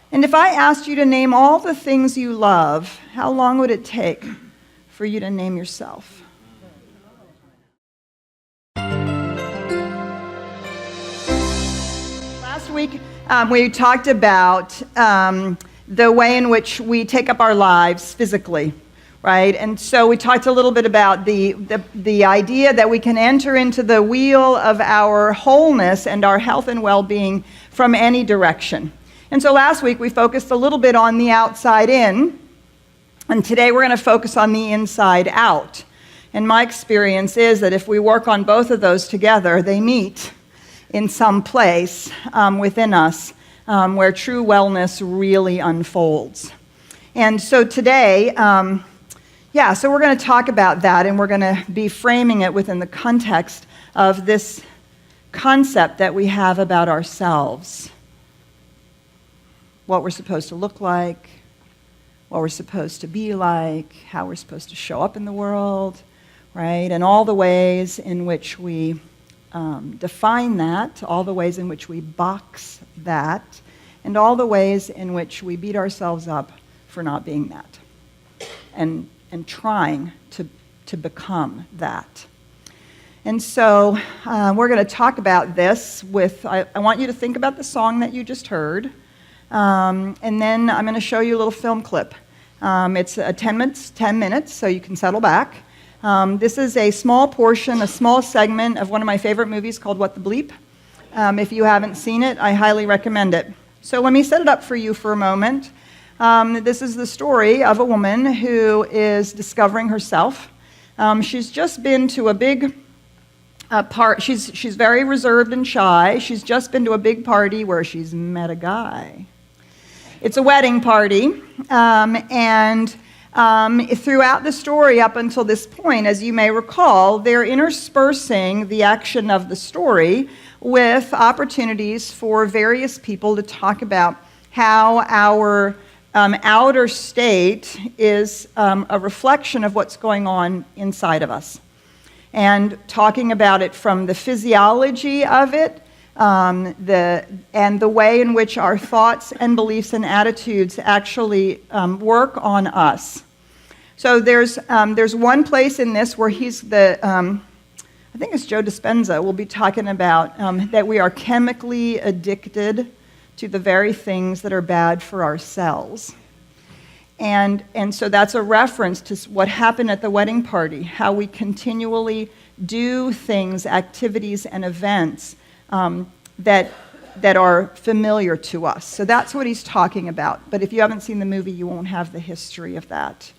And if I asked you to name all the things you love, how long would it take for you to name yourself? Last week, we talked about the way in which we take up our lives physically, right? And so we talked a little bit about the idea that we can enter into the wheel of our wholeness and our health and well-being from any direction. And so last week we focused a little bit on the outside in, and today we're going to focus on the inside out. And my experience is that if we work on both of those together, they meet in some place within us where true wellness really unfolds. And so today, so we're going to talk about that, and we're going to be framing it within the context of this concept that we have about ourselves. What we're supposed to look like, what we're supposed to be like, how we're supposed to show up in the world, right? And all the ways in which we define that, all the ways in which we box that, and all the ways in which we beat ourselves up for not being that, and trying to become that. And so we're going to talk about this with, I want you to think about the song that you just heard, and then I'm going to show you a little film clip. It's 10 minutes, so you can settle back. This is a small portion, a small segment of one of my favorite movies called What the Bleep. If you haven't seen it, I highly recommend it. So let me set it up for you for a moment. This is the story of a woman who is discovering herself. She's just been to a big she's very reserved and shy. She's just been to a big party where she's met a guy. It's a wedding party, and throughout the story up until this point, as you may recall, they're interspersing the action of the story with opportunities for various people to talk about how our outer state is a reflection of what's going on inside of us. And talking about it from the physiology of it, and the way in which our thoughts and beliefs and attitudes actually work on us. So there's one place in this where he's I think it's Joe Dispenza, will be talking about that we are chemically addicted to the very things that are bad for our cells. And so that's a reference to what happened at the wedding party, how we continually do things, activities, and events that are familiar to us. So that's what he's talking about. But if you haven't seen the movie, you won't have the history of that.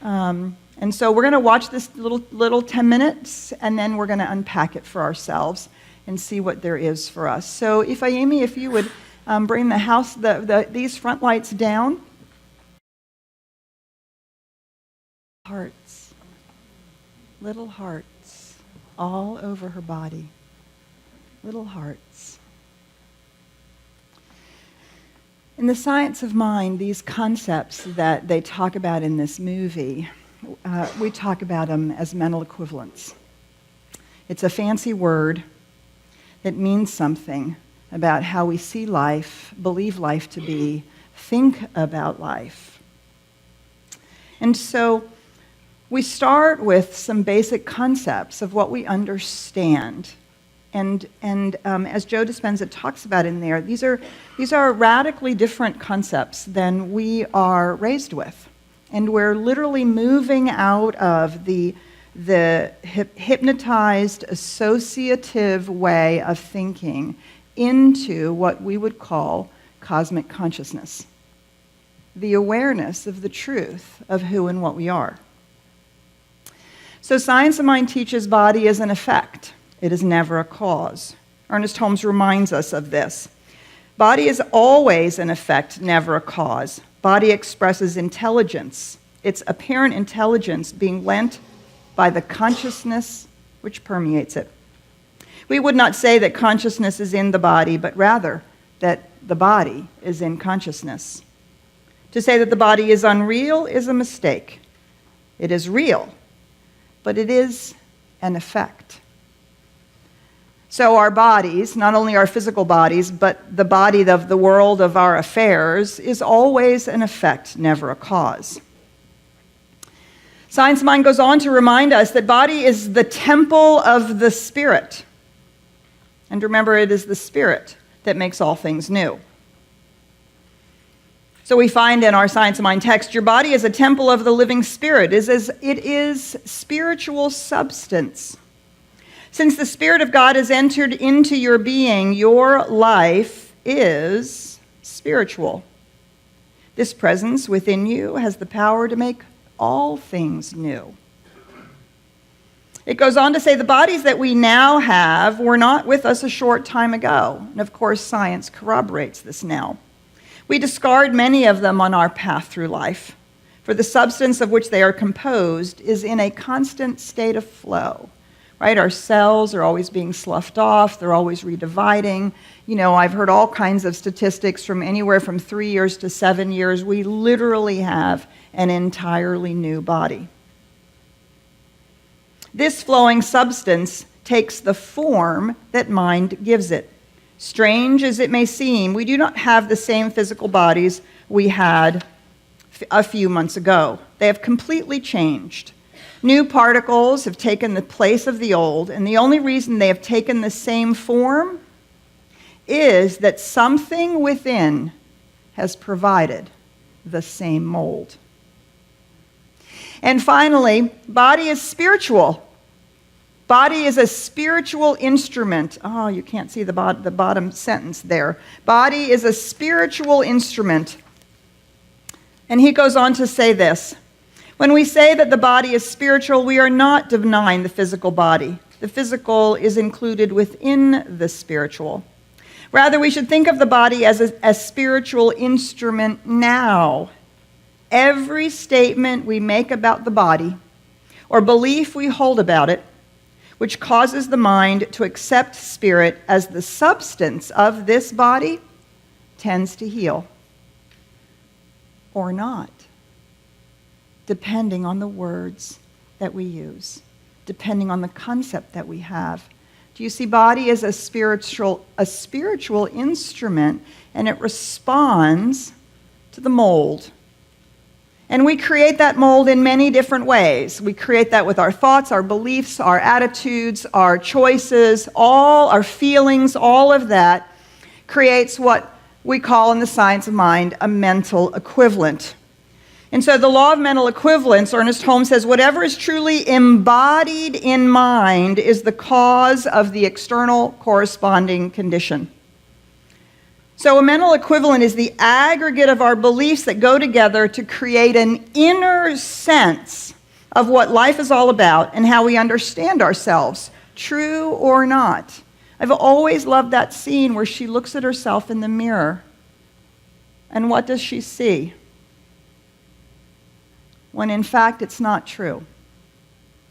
And so we're going to watch this little 10 minutes, and then we're going to unpack it for ourselves and see what there is for us. So Amy, if you would bring these front lights down. Hearts, little hearts, all over her body. Little hearts. In the science of mind, these concepts that they talk about in this movie, we talk about them as mental equivalents. It's a fancy word that means something about how we see life, believe life to be, think about life. And so we start with some basic concepts of what we understand. And as Joe Dispenza talks about in there, these are radically different concepts than we are raised with. And we're literally moving out of the hypnotized, associative way of thinking into what we would call cosmic consciousness, the awareness of the truth of who and what we are. So science of mind teaches body is an effect. It is never a cause. Ernest Holmes reminds us of this. Body is always an effect, never a cause. Body expresses intelligence, its apparent intelligence being lent by the consciousness which permeates it. We would not say that consciousness is in the body, but rather that the body is in consciousness. To say that the body is unreal is a mistake. It is real, but it is an effect. So our bodies, not only our physical bodies, but the body of the world of our affairs, is always an effect, never a cause. Science Mind goes on to remind us that body is the temple of the Spirit. And remember, it is the Spirit that makes all things new. So we find in our Science Mind text, your body is a temple of the living Spirit. It is spiritual substance. Since the Spirit of God has entered into your being, your life is spiritual. This presence within you has the power to make all things new. It goes on to say the bodies that we now have were not with us a short time ago. And of course, science corroborates this now. We discard many of them on our path through life, for the substance of which they are composed is in a constant state of flow. Right? Our cells are always being sloughed off. They're always redividing. I've heard all kinds of statistics from anywhere from 3 years to 7 years. We literally have an entirely new body. This flowing substance takes the form that mind gives it. Strange as it may seem, we do not have the same physical bodies we had a few months ago. They have completely changed. New particles have taken the place of the old, and the only reason they have taken the same form is that something within has provided the same mold. And finally, body is spiritual. Body is a spiritual instrument. Oh, you can't see the bottom sentence there. Body is a spiritual instrument. And he goes on to say this. When we say that the body is spiritual, we are not denying the physical body. The physical is included within the spiritual. Rather, we should think of the body as a spiritual instrument now. Every statement we make about the body or belief we hold about it, which causes the mind to accept spirit as the substance of this body, tends to heal or not, depending on the words that we use, depending on the concept that we have. Do you see, body is a spiritual instrument, and it responds to the mold. And we create that mold in many different ways. We create that with our thoughts, our beliefs, our attitudes, our choices, all our feelings, all of that creates what we call in the science of mind a mental equivalent. And so the law of mental equivalence, Ernest Holmes says, whatever is truly embodied in mind is the cause of the external corresponding condition. So a mental equivalent is the aggregate of our beliefs that go together to create an inner sense of what life is all about and how we understand ourselves, true or not. I've always loved that scene where she looks at herself in the mirror. And what does she see? When in fact it's not true.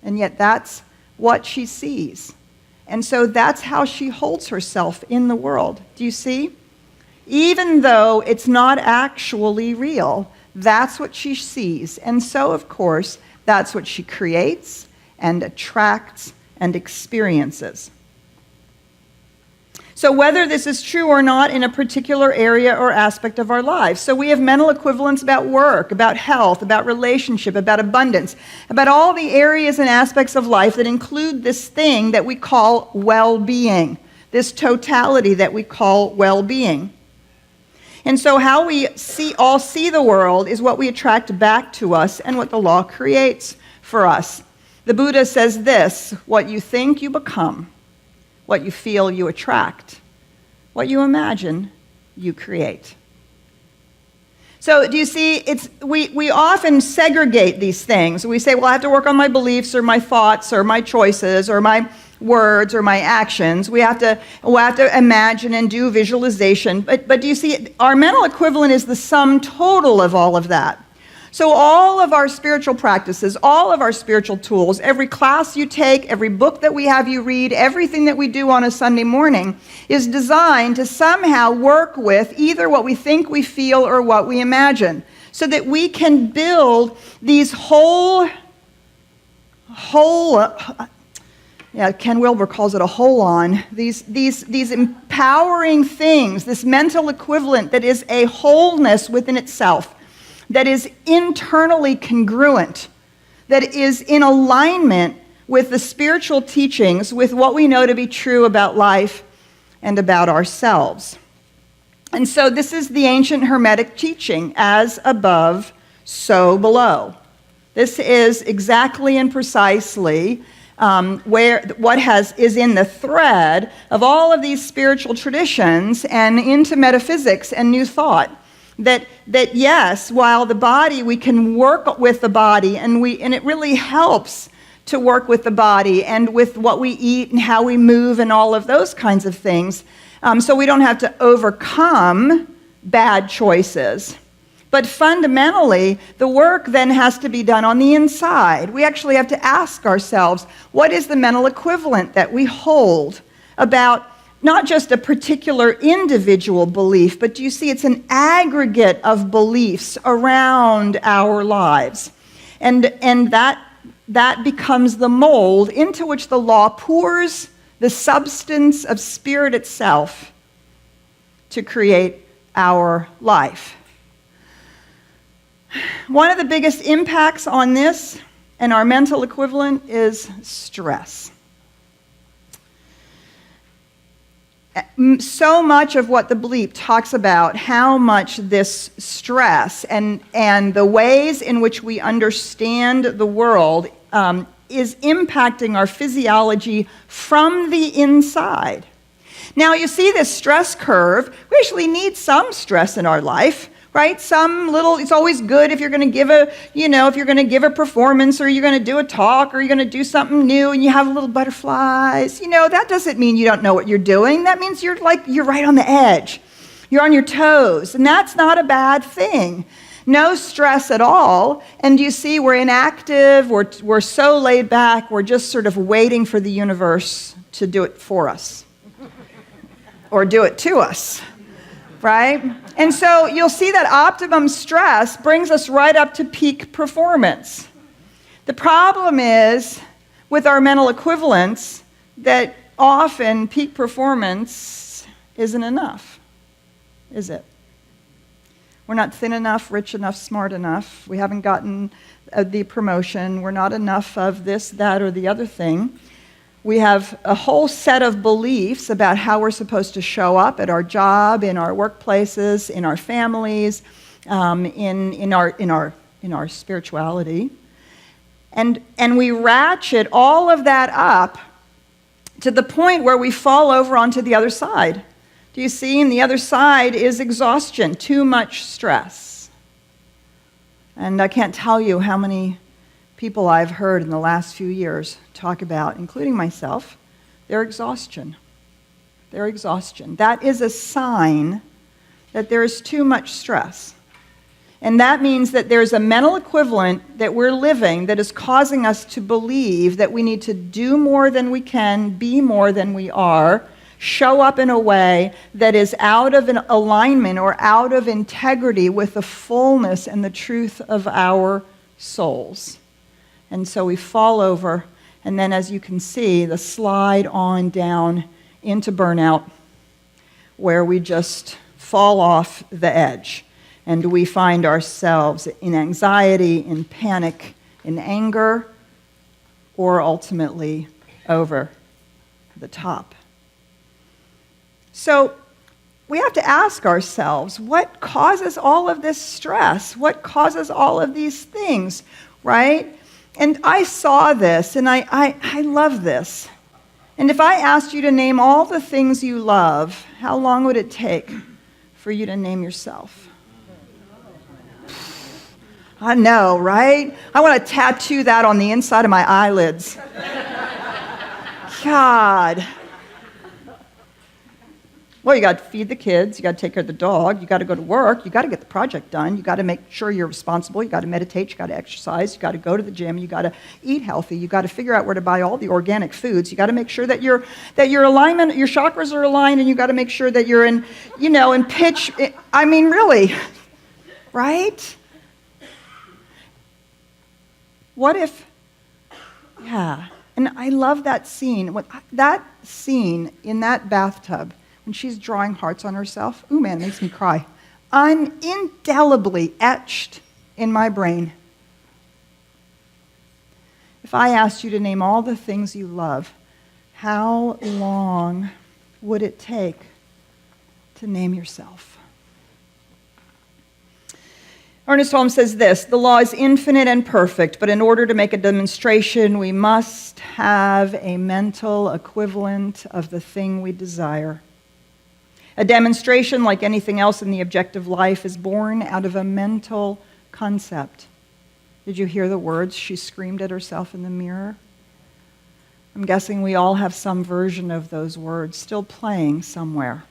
And yet that's what she sees. And so that's how she holds herself in the world. Do you see? Even though it's not actually real, that's what she sees. And so, of course, that's what she creates and attracts and experiences. So whether this is true or not in a particular area or aspect of our lives. So we have mental equivalents about work, about health, about relationship, about abundance, about all the areas and aspects of life that include this thing that we call well-being, this totality that we call well-being. And so how we all see the world is what we attract back to us and what the law creates for us. The Buddha says this, what you think, you become. What you feel, you attract. What you imagine, you create. So do you see, we often segregate these things. We say, well, I have to work on my beliefs or my thoughts or my choices or my words or my actions. We have to imagine and do visualization. But do you see, our mental equivalent is the sum total of all of that. So all of our spiritual practices, all of our spiritual tools, every class you take, every book that we have you read, everything that we do on a Sunday morning is designed to somehow work with either what we think we feel or what we imagine, so that we can build these whole Yeah, Ken Wilber calls it a hold-on. These empowering things, this mental equivalent that is a wholeness within itself, that is internally congruent, that is in alignment with the spiritual teachings, with what we know to be true about life and about ourselves. And so this is the ancient Hermetic teaching, as above, so below. This is exactly and precisely is in the thread of all of these spiritual traditions and into metaphysics and new thought. That yes, while the body, we can work with the body, and it really helps to work with the body and with what we eat and how we move and all of those kinds of things, so we don't have to overcome bad choices. But fundamentally, the work then has to be done on the inside. We actually have to ask ourselves, what is the mental equivalent that we hold about not just a particular individual belief, but do you see it's an aggregate of beliefs around our lives? And that becomes the mold into which the law pours the substance of spirit itself to create our life. One of the biggest impacts on this and our mental equivalent is stress. So much of what the Bleep talks about, how much this stress and the ways in which we understand the world is impacting our physiology from the inside. Now, you see this stress curve. We actually need some stress in our life. Right? It's always good if you're going to give a performance, or you're going to do a talk, or you're going to do something new and you have little butterflies. That doesn't mean you don't know what you're doing. That means you're right on the edge. You're on your toes, and that's not a bad thing. No stress at all. And you see, we're inactive, we're so laid back, we're just sort of waiting for the universe to do it for us or do it to us. Right? And so you'll see that optimum stress brings us right up to peak performance. The problem is with our mental equivalents that often peak performance isn't enough, is it? We're not thin enough, rich enough, smart enough. We haven't gotten the promotion. We're not enough of this, that, or the other thing. We have a whole set of beliefs about how we're supposed to show up at our job, in our workplaces, in our families, in our spirituality, and we ratchet all of that up to the point where we fall over onto the other side. Do you see? And the other side is exhaustion, too much stress. And I can't tell you how many people I've heard in the last few years talk about, including myself, their exhaustion. Their exhaustion. That is a sign that there is too much stress. And that means that there's a mental equivalent that we're living that is causing us to believe that we need to do more than we can, be more than we are, show up in a way that is out of an alignment or out of integrity with the fullness and the truth of our souls. And so we fall over, and then as you can see, the slide on down into burnout, where we just fall off the edge. And we find ourselves in anxiety, in panic, in anger, or ultimately over the top. So we have to ask ourselves, what causes all of this stress? What causes all of these things, right? And I saw this, and I love this. And if I asked you to name all the things you love, how long would it take for you to name yourself? I know, right? I want to tattoo that on the inside of my eyelids. God. Well, you got to feed the kids, you got to take care of the dog, you got to go to work, you got to get the project done, you got to make sure you're responsible, you got to meditate, you got to exercise, you got to go to the gym, you got to eat healthy, you got to figure out where to buy all the organic foods, you got to make sure that your alignment, your chakras are aligned, and you got to make sure that you're in, in pitch. I mean, really, right? What if And I love that scene. That scene in that bathtub, when she's drawing hearts on herself, ooh man, it makes me cry. Indelibly etched in my brain. If I asked you to name all the things you love, how long would it take to name yourself? Ernest Holmes says this: the law is infinite and perfect, but in order to make a demonstration, we must have a mental equivalent of the thing we desire. A demonstration, like anything else in the objective life, is born out of a mental concept. Did you hear the words she screamed at herself in the mirror? I'm guessing we all have some version of those words still playing somewhere.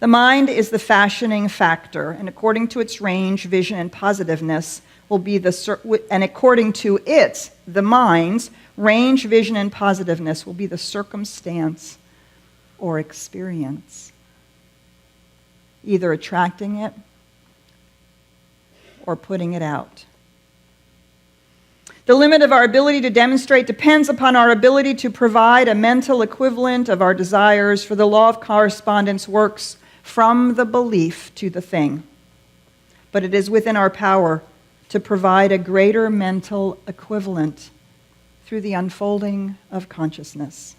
The mind is the fashioning factor, and according to its range, vision, and positiveness will be the mind's range, vision, and positiveness will be the circumstance or experience, either attracting it or putting it out. The limit of our ability to demonstrate depends upon our ability to provide a mental equivalent of our desires, for the law of correspondence works from the belief to the thing. But it is within our power to provide a greater mental equivalent through the unfolding of consciousness.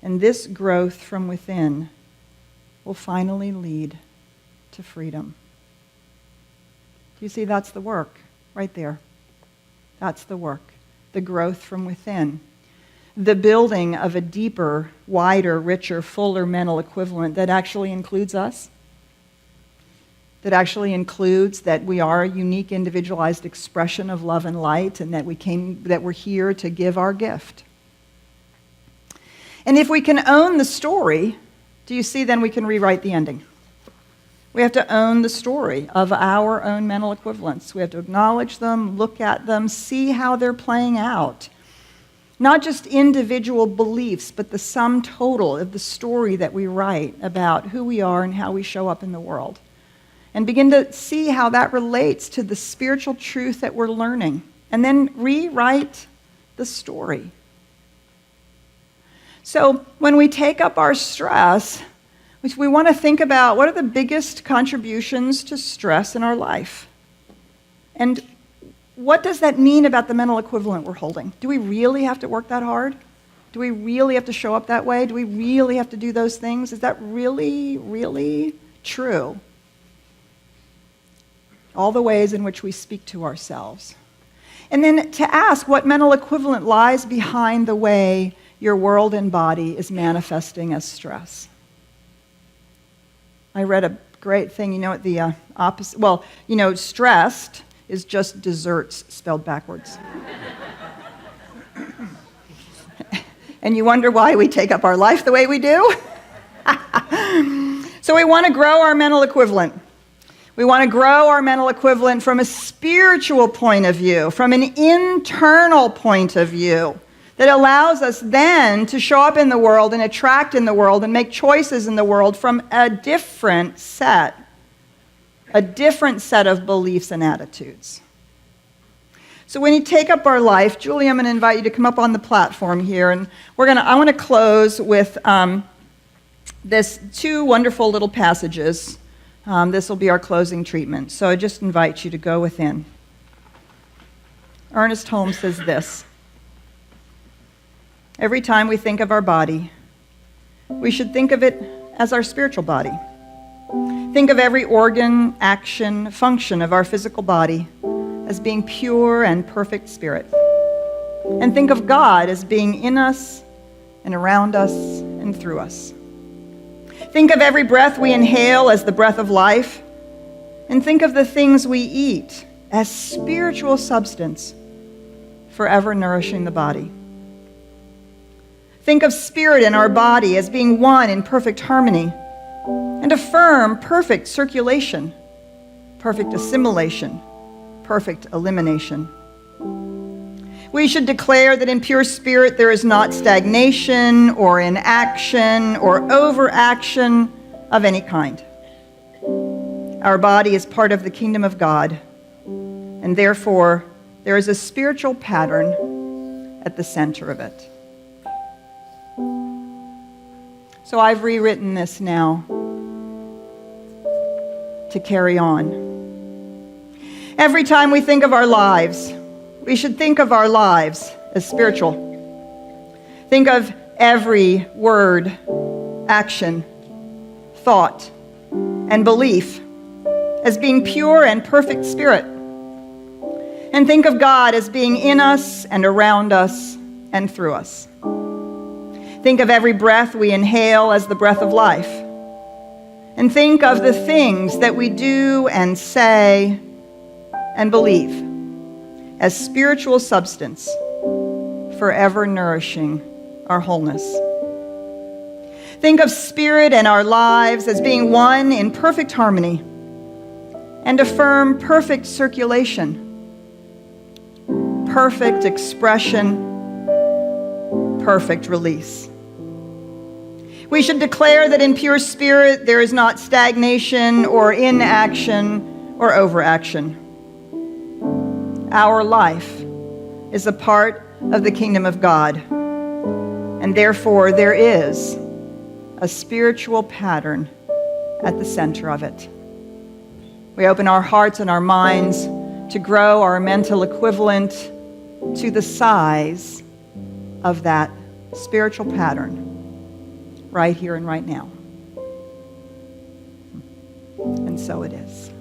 And this growth from within will finally lead to freedom. You see, that's the work right there. That's the work, the growth from within. The building of a deeper, wider, richer, fuller mental equivalent that actually includes us, that actually includes that we are a unique, individualized expression of love and light, and that we're here to give our gift. And if we can own the story, do you see, then we can rewrite the ending. We have to own the story of our own mental equivalents. We have to acknowledge them, look at them, see how they're playing out. Not just individual beliefs, but the sum total of the story that we write about who we are and how we show up in the world. And begin to see how that relates to the spiritual truth that we're learning. And then rewrite the story. So when we take up our stress, we want to think about what are the biggest contributions to stress in our life. And what does that mean about the mental equivalent we're holding? Do we really have to work that hard? Do we really have to show up that way? Do we really have to do those things? Is that really, really true? All the ways in which we speak to ourselves. And then to ask what mental equivalent lies behind the way your world and body is manifesting as stress. I read a great thing, the opposite, stressed is just desserts spelled backwards. And you wonder why we take up our life the way we do? So we want to grow our mental equivalent. We want to grow our mental equivalent from a spiritual point of view, from an internal point of view, that allows us then to show up in the world and attract in the world and make choices in the world from a different set of beliefs and attitudes. So when you take up our life, Julie, I'm going to invite you to come up on the platform here, and I want to close with this two wonderful little passages. This will be our closing treatment. So I just invite you to go within. Ernest Holmes says this: every time we think of our body, we should think of it as our spiritual body. Think of every organ, action, function of our physical body as being pure and perfect spirit. And think of God as being in us and around us and through us. Think of every breath we inhale as the breath of life, and think of the things we eat as spiritual substance, forever nourishing the body. Think of spirit in our body as being one in perfect harmony, and affirm perfect circulation, perfect assimilation, perfect elimination. We should declare that in pure spirit there is not stagnation or inaction or overaction of any kind. Our body is part of the kingdom of God, and therefore there is a spiritual pattern at the center of it. So I've rewritten this now to carry on. Every time we think of our lives, we should think of our lives as spiritual. Think of every word, action, thought, and belief as being pure and perfect spirit. And think of God as being in us and around us and through us. Think of every breath we inhale as the breath of life. And think of the things that we do and say and believe as spiritual substance, forever nourishing our wholeness. Think of spirit and our lives as being one in perfect harmony and affirm perfect circulation, perfect expression, perfect release. We should declare that in pure spirit there is not stagnation or inaction or overaction. Our life is a part of the kingdom of God, and therefore there is a spiritual pattern at the center of it. We open our hearts and our minds to grow our mental equivalent to the size of that spiritual pattern right here and right now. And so it is.